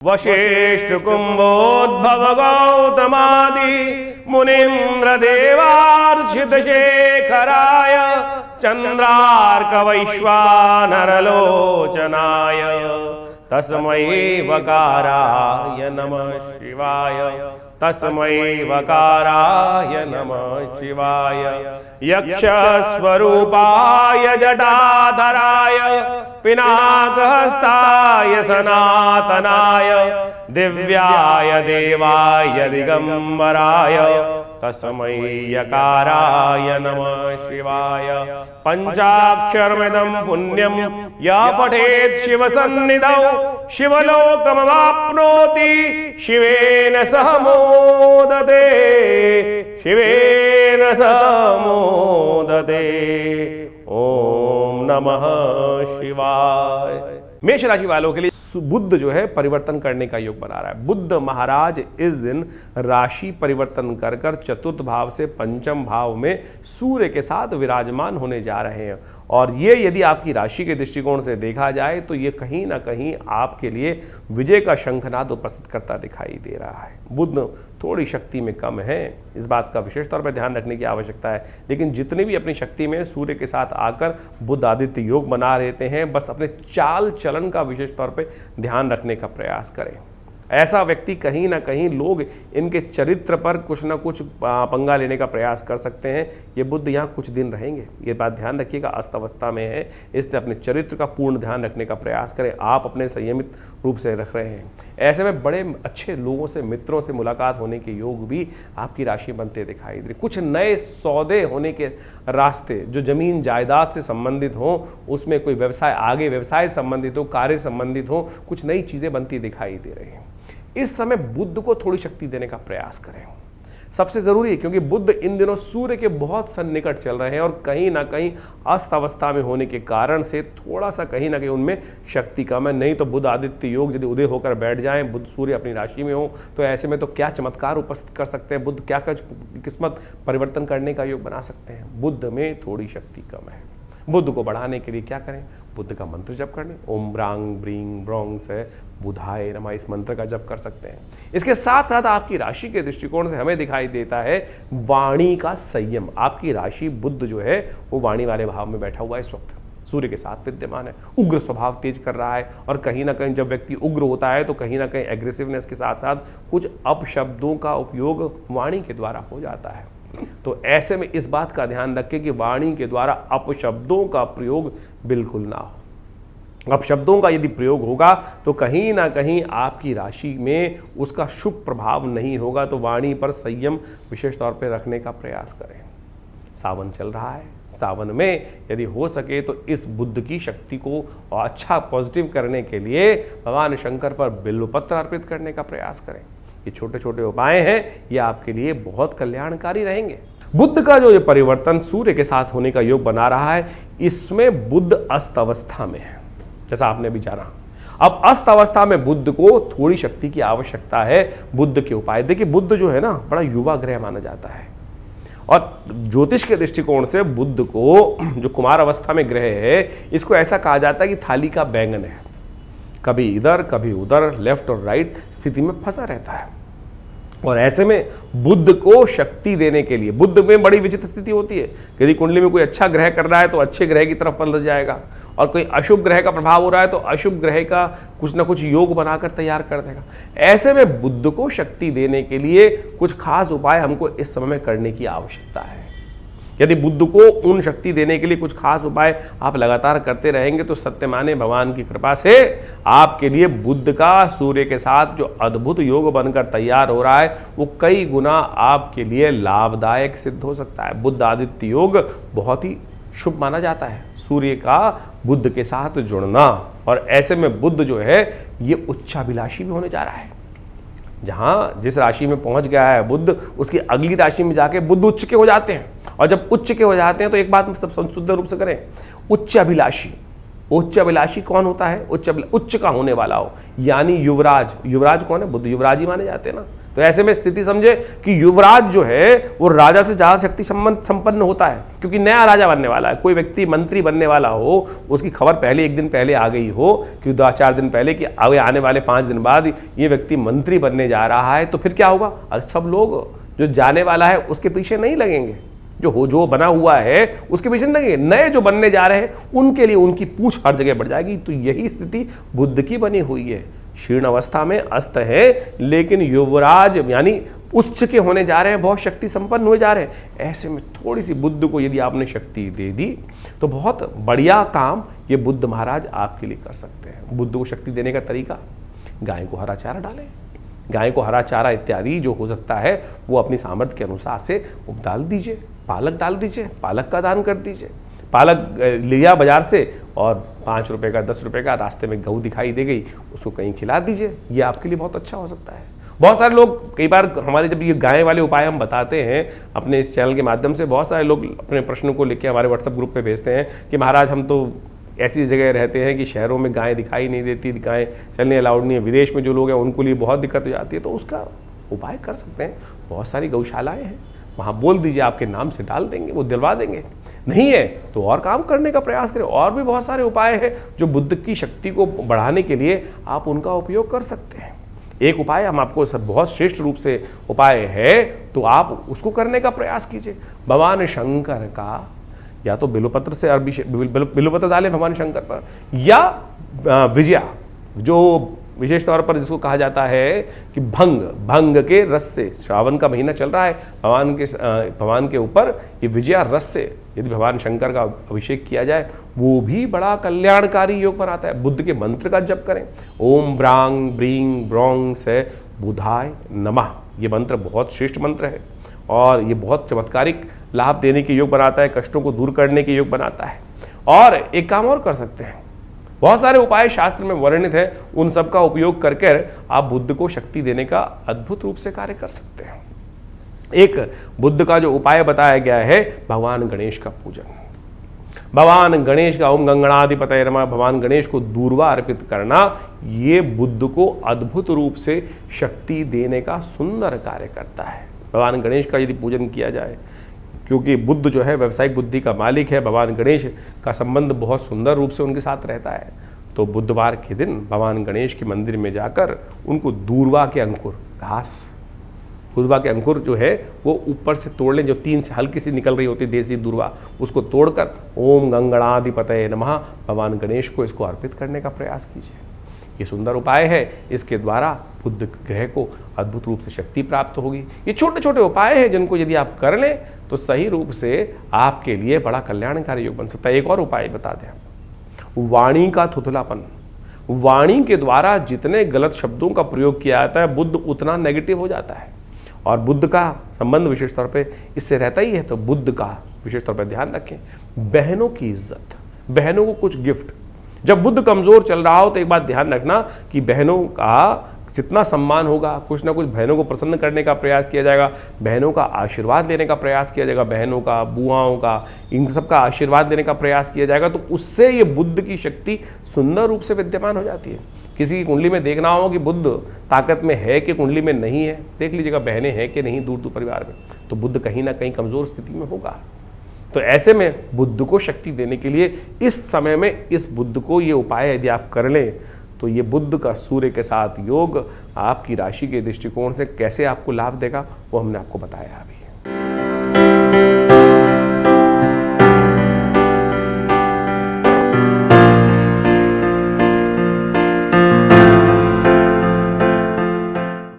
वशिष्ठ कुंभोद्भव गौतमादि मुनीन्द्र देवार्चित शेखराय चंद्रार्क वैश्वानरलोचनाय तस्मै वकाराय नमः शिवाय तस्मै वकाराय नमः शिवाय यक्ष स्वरूपाय जटाधराय पिनाकहस्ताय सनातनाय दिव्याय देवाय दिगंबराय तस्मै यकाराय नमः शिवाय पंचाक्षरमिदं पुण्यं या पठेत् शिवसन्निधौ शिवलोकमवाप्नोति शिवेन सह मोदते शिवेन सह मोदते। ओम नमः शिवाय। मेष राशि वालों के लिए बुध जो है परिवर्तन करने का योग बना रहा है। बुध महाराज इस दिन राशि परिवर्तन कर कर चतुर्थ भाव से पंचम भाव में सूर्य के साथ विराजमान होने जा रहे हैं और ये यदि आपकी राशि के दृष्टिकोण से देखा जाए तो ये कहीं ना कहीं आपके लिए विजय का शंखनाद उपस्थित करता दिखाई दे रहा है। बुध थोड़ी शक्ति में कम है, इस बात का विशेष तौर पर ध्यान रखने की आवश्यकता है, लेकिन जितनी भी अपनी शक्ति में सूर्य के साथ आकर बुध आदित्य योग बना रहते हैं, बस अपने चाल चलन का विशेष तौर पर ध्यान रखने का प्रयास करें। ऐसा व्यक्ति कहीं ना कहीं लोग इनके चरित्र पर कुछ ना कुछ पंगा लेने का प्रयास कर सकते हैं। ये बुध यहाँ कुछ दिन रहेंगे, ये बात ध्यान रखिएगा। अस्त अवस्था में है, इसलिए अपने चरित्र का पूर्ण ध्यान रखने का प्रयास करें। आप अपने संयमित रूप से रख रहे हैं। ऐसे में बड़े अच्छे लोगों से, मित्रों से मुलाकात होने के योग भी आपकी राशि बनते दिखाई दे। कुछ नए सौदे होने के रास्ते, जो जमीन जायदाद से संबंधित हो, उसमें कोई व्यवसाय आगे व्यवसाय संबंधित हो, कार्य संबंधित हो, कुछ नई चीजें बनती दिखाई दे रही हैं। इस समय बुध को थोड़ी शक्ति देने का प्रयास करें, सबसे जरूरी है, क्योंकि बुध इन दिनों सूर्य के बहुत सन्निकट चल रहे हैं और कहीं ना कहीं अस्त अवस्था में होने के कारण से थोड़ा सा कहीं ना कहीं उनमें शक्ति कम है। नहीं तो बुध आदित्य योग यदि उदय होकर बैठ जाएं, बुध सूर्य अपनी राशि में हो, तो ऐसे में तो क्या चमत्कार उपस्थित कर सकते हैं। बुध क्या किस्मत परिवर्तन करने का योग बना सकते हैं। बुध में थोड़ी शक्ति कम है। बुध को बढ़ाने के लिए क्या करें? बुद्ध का मंत्र जप करने, ओम ब्रांग ब्रींग ब्रोंग से बुधाय नमः, इस मंत्र का जप कर सकते हैं। इसके साथ साथ आपकी राशि के दृष्टिकोण से हमें दिखाई देता है वाणी का संयम। आपकी राशि बुध जो है वो वाणी वाले भाव में बैठा हुआ है, इस वक्त सूर्य के साथ विद्यमान है, उग्र स्वभाव तेज कर रहा है और कहीं ना कहीं जब व्यक्ति उग्र होता है तो कहीं ना कहीं एग्रेसिवनेस के साथ साथ कुछ अपशब्दों का उपयोग वाणी के द्वारा हो जाता है। तो ऐसे में इस बात का ध्यान रखें कि वाणी के द्वारा अपशब्दों का प्रयोग बिल्कुल ना हो। अपशब्दों का यदि प्रयोग होगा तो कहीं ना कहीं आपकी राशि में उसका शुभ प्रभाव नहीं होगा। तो वाणी पर संयम विशेष तौर पर रखने का प्रयास करें। सावन चल रहा है, सावन में यदि हो सके तो इस बुध की शक्ति को अच्छा पॉजिटिव करने के लिए भगवान शंकर पर बिल्वपत्र अर्पित करने का प्रयास करें। ये छोटे छोटे उपाय हैं, ये आपके लिए बहुत कल्याणकारी रहेंगे। बुध का जो ये परिवर्तन सूर्य के साथ होने का योग बना रहा है, इसमें बुध अस्त अवस्था में है, जैसा आपने अभी जाना। अब अस्त अवस्था में बुध को थोड़ी शक्ति की आवश्यकता है। बुध के उपाय देखिए, बुध जो है ना बड़ा युवा ग्रह माना जाता है और ज्योतिष के दृष्टिकोण से बुध को, जो कुमार अवस्था में ग्रह है, इसको ऐसा कहा जाता है कि थाली का बैंगन है, कभी इधर कभी उधर, लेफ्ट और राइट स्थिति में फंसा रहता है। और ऐसे में बुध को शक्ति देने के लिए, बुध में बड़ी विचित्र स्थिति होती है। यदि कुंडली में कोई अच्छा ग्रह कर रहा है तो अच्छे ग्रह की तरफ पलट जाएगा और कोई अशुभ ग्रह का प्रभाव हो रहा है तो अशुभ ग्रह का कुछ ना कुछ योग बनाकर तैयार कर देगा। ऐसे में बुध को शक्ति देने के लिए कुछ खास उपाय हमको इस समय में करने की आवश्यकता है। यदि बुध को उन शक्ति देने के लिए कुछ खास उपाय आप लगातार करते रहेंगे तो सत्य माने भगवान की कृपा से आपके लिए बुध का सूर्य के साथ जो अद्भुत योग बनकर तैयार हो रहा है वो कई गुना आपके लिए लाभदायक सिद्ध हो सकता है। बुध आदित्य योग बहुत ही शुभ माना जाता है, सूर्य का बुध के साथ जुड़ना। और ऐसे में बुध जो है ये उच्चाभिलाषी भी होने जा रहा है। जहां जिस राशि में पहुंच गया है बुध, उसकी अगली राशि में जाके बुध उच्च के हो जाते हैं। और जब उच्च के हो जाते हैं तो एक बात में सब शुद्ध रूप से करें, उच्च अभिलाषी। उच्च अभिलाषी कौन होता है? उच्च का होने वाला हो, यानी युवराज। युवराज कौन है? बुध युवराज ही माने जाते हैं ना। तो ऐसे में स्थिति समझे कि युवराज जो है वो राजा से ज्यादा शक्ति संपन्न होता है, क्योंकि नया राजा बनने वाला है। कोई व्यक्ति मंत्री बनने वाला हो, उसकी खबर पहले 1 दिन पहले आ गई हो कि 2-4 दिन पहले कि आने वाले 5 दिन बाद ये व्यक्ति मंत्री बनने जा रहा है, तो फिर क्या होगा? सब लोग जो जाने वाला है उसके पीछे नहीं लगेंगे, जो बना हुआ है उसके पीछे नहीं लगेंगे, नए जो बनने जा रहे हैं उनके लिए उनकी पूछ हर जगह बढ़ जाएगी। तो यही स्थिति बुद्ध की बनी हुई है। क्षीण अवस्था में अस्त है, लेकिन युवराज यानी उच्च के होने जा रहे हैं, बहुत शक्ति संपन्न हुए जा रहे हैं। ऐसे में थोड़ी सी बुद्ध को यदि आपने शक्ति दे दी तो बहुत बढ़िया काम ये बुद्ध महाराज आपके लिए कर सकते हैं। बुद्ध को शक्ति देने का तरीका, गाय को हरा चारा डालें। गाय को हरा चारा इत्यादि जो हो सकता है वो अपनी सामर्थ्य के अनुसार से डाल दीजिए। पालक डाल दीजिए, पालक का दान कर दीजिए। पालक लिया बाजार से और 5 रुपए का 10 रुपए का रास्ते में गऊ दिखाई दे गई, उसको कहीं खिला दीजिए। ये आपके लिए बहुत अच्छा हो सकता है। बहुत सारे लोग, कई बार हमारे जब ये गाय वाले उपाय हम बताते हैं अपने इस चैनल के माध्यम से, बहुत सारे लोग अपने प्रश्नों को लेकर हमारे व्हाट्सएप ग्रुप पे भेजते हैं कि महाराज हम तो ऐसी जगह रहते हैं कि शहरों में गाय दिखाई नहीं देती, गाय चलने अलाउड नहीं है, विदेश में जो लोग हैं उनको लिए बहुत दिक्कत हो जाती है, तो उसका उपाय कर सकते हैं। बहुत सारी गौशालाएँ हैं, वहाँ बोल दीजिए आपके नाम से डाल देंगे, वो दिलवा देंगे। नहीं है तो और काम करने का प्रयास करें। और भी बहुत सारे उपाय हैं जो बुद्ध की शक्ति को बढ़ाने के लिए आप उनका उपयोग कर सकते हैं। एक उपाय हम आपको सब बहुत श्रेष्ठ रूप से उपाय है, तो आप उसको करने का प्रयास कीजिए। भगवान शंकर का या तो बिल्वपत्र से बिल्वपत्र डालें भगवान शंकर पर, या विजया, जो विशेष तौर पर जिसको कहा जाता है कि भंग के रस से, श्रावण का महीना चल रहा है, भगवान के ऊपर ये विजया रस से यदि भगवान शंकर का अभिषेक किया जाए, वो भी बड़ा कल्याणकारी योग बनाता है। बुद्ध के मंत्र का जप करें, ओम ब्रांग ब्रींग ब्रोंग से बुधाय नमः। ये मंत्र बहुत श्रेष्ठ मंत्र है और ये बहुत चमत्कारिक लाभ देने के योग बनाता है, कष्टों को दूर करने के योग बनाता है। और एक काम और कर सकते हैं, बहुत सारे उपाय शास्त्र में वर्णित हैं, उन सब का उपयोग करके आप बुद्ध को शक्ति देने का अद्भुत रूप से कार्य कर सकते हैं। एक बुद्ध का जो उपाय बताया गया है, भगवान गणेश का पूजन। भगवान गणेश का ओम गंगणाधिपतये नमः, भगवान गणेश को दूर्वा अर्पित करना, ये बुद्ध को अद्भुत रूप से शक्ति देने का सुंदर कार्य करता है। भगवान गणेश का यदि पूजन किया जाए, क्योंकि बुद्ध जो है व्यावसायिक बुद्धि का मालिक है, भगवान गणेश का संबंध बहुत सुंदर रूप से उनके साथ रहता है। तो बुधवार के दिन भगवान गणेश के मंदिर में जाकर उनको दूर्वा के अंकुर, घास, दूर्वा के अंकुर जो है वो ऊपर से तोड़ लें, जो 3 से हल्की सी निकल रही होती है देसी दूर्वा, उसको तोड़कर ओम गंगणाधिपतये नमः भगवान गणेश को इसको अर्पित करने का प्रयास कीजिए। ये सुंदर उपाय है, इसके द्वारा बुद्ध ग्रह को अद्भुत रूप से शक्ति प्राप्त होगी। ये छोटे छोटे उपाय हैं जिनको यदि आप कर लें तो सही रूप से आपके लिए बड़ा कल्याणकारी योग बन सकता है। एक और उपाय बता दें, वाणी का थुथलापन। वाणी के द्वारा जितने गलत शब्दों का प्रयोग किया जाता है, बुद्ध उतना नेगेटिव हो जाता है, और बुद्ध का संबंध विशेष तौर पे इससे रहता ही है। तो बुद्ध का विशेष तौर पर ध्यान रखें। बहनों की इज्जत, बहनों को कुछ गिफ्ट, जब बुद्ध कमजोर चल रहा हो तो एक बात ध्यान रखना कि बहनों का जितना सम्मान होगा, कुछ ना कुछ बहनों को प्रसन्न करने का प्रयास किया जाएगा, बहनों का आशीर्वाद लेने का प्रयास किया जाएगा, बहनों का, बुआओं का, इन सब का आशीर्वाद देने का प्रयास किया जाएगा। तो उससे ये बुद्ध की शक्ति सुंदर रूप से विद्यमान हो जाती है। किसी की कुंडली में देखना हो कि बुद्ध ताकत में है कि कुंडली में नहीं है, देख लीजिएगा बहनें हैं कि नहीं दूर दूर परिवार में, तो बुद्ध कहीं ना कहीं कमजोर स्थिति में होगा। तो ऐसे में बुद्ध को शक्ति देने के लिए इस समय में इस बुद्ध को ये उपाय यदि आप कर लें तो ये बुद्ध का सूर्य के साथ योग आपकी राशि के दृष्टिकोण से कैसे आपको लाभ देगा वो हमने आपको बताया अभी।